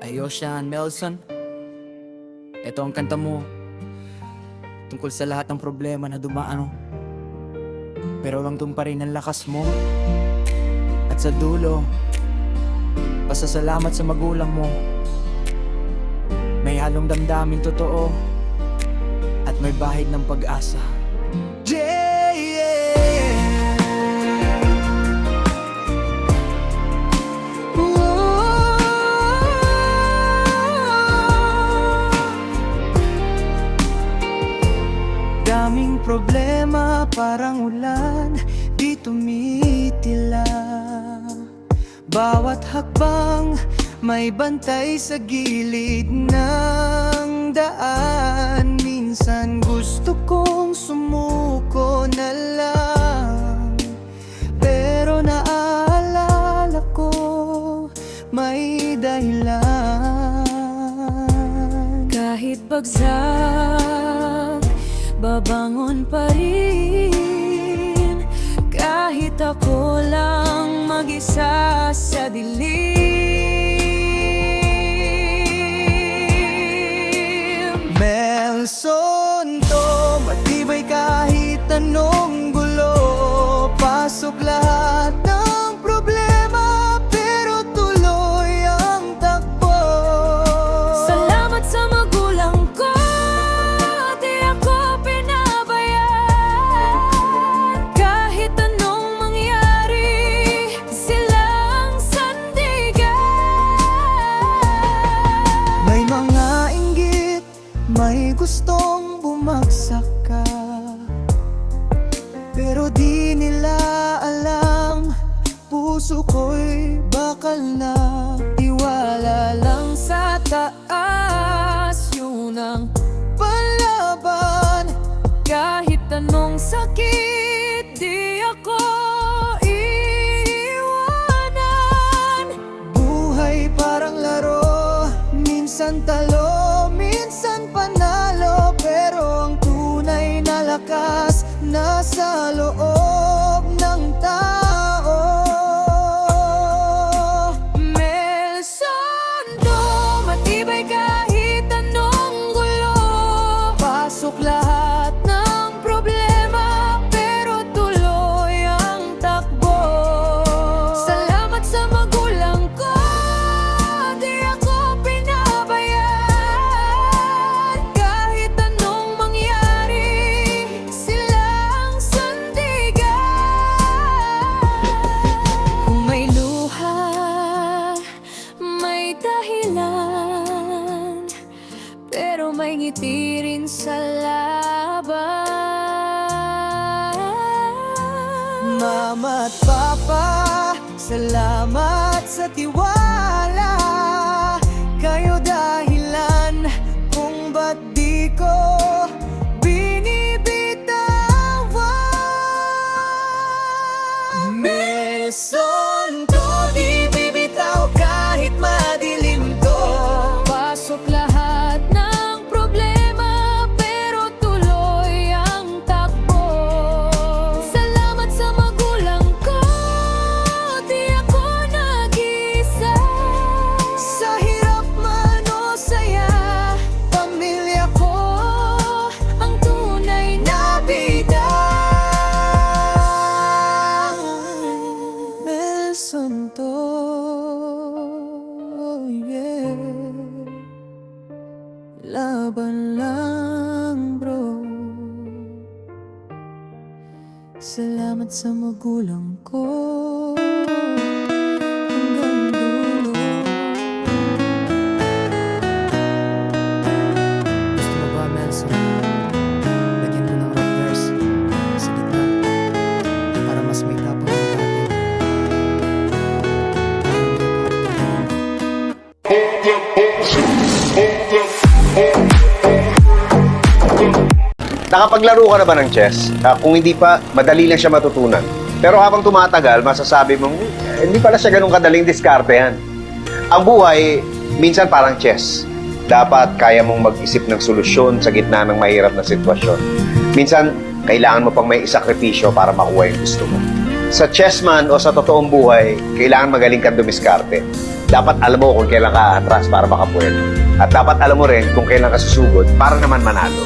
Ayoshan, Melson. Ito ang kanta mo tungkol sa lahat ng problema na dumaan. Pero hanggang pa rin ang lakas mo. At sa dulo, pasasalamat sa magulang mo. May halong damdamin totoo at may bahid ng pag-asa. Daming problema parang ulan, di tumitila. Bawat hakbang may bantay sa gilid ng daan. Minsan gusto kong sumuko na lang, pero naaalala ko may dahilan. Kahit bagsak, babangon pa rin. Kahit ako lang mag-isa sa dilim. Melson to, matibay kahit anong gulo. Pasok lahat ng problema, pero tuloy ang takbo. Salamat sa magulang ko, di ako pinabayaan. Kahit anong mangyari, silang sandigan. May mga inggit, may gustong bumagsak ka, pero di nila alam, puso ko'y bakal na. Tiwala lang sa taas, yun ang Palaban, kahit anong sakit, di ako iiwanan. buhay parang laro, minsan talo, minsan panalo. Pero ang tunay na lakas nasa loob ng tao. Melson to, matibay kahit anong gulo. Pasok lahat Ng problema, pero tuloy ang takbo. Salamat sa magulang ko, di ako pinabayaan. Kahit anong mangyari, silang sandigan. Kung may luha, may dahilan, pero may ngiti rin sa laban. Mama at Papa, salamat sa tiwala. Kayo dahilan kung ba't di ko binibitawan. Melson to, di bibitaw kahit madilim to. Pasok lahat ng problema, pero tuloy ang takbo. Salamat sa magulang ko, di ako nag-isa. Sa hirap man o saya, pamilya ko Ang tunay na bida. Melson to, yeah. Laban lang, bro. Salamat sa magulang ko hanggang dulo. Gusto mo ba, Melson? Lagyan ko ng rock verse sa gitna para mas may tapang ang atin. Nakapaglaro ka na ba ng chess? Kung hindi pa, madali lang siya matutunan. Pero habang tumatagal, masasabi mong, hindi pala siya ganun kadaling diskartehan. Ang buhay, minsan parang chess. Dapat kaya mong mag-isip ng solusyon sa gitna ng mahirap na sitwasyon. Minsan, kailangan mo pang may isakripisyo para makuha yung gusto mo. Sa chessman o sa totoong buhay, kailangan magaling kang dumiskarte. dapat alam mo kung kailan ka atras para makapuwet. At dapat alam mo rin kung kailan ka susugod para naman manalo.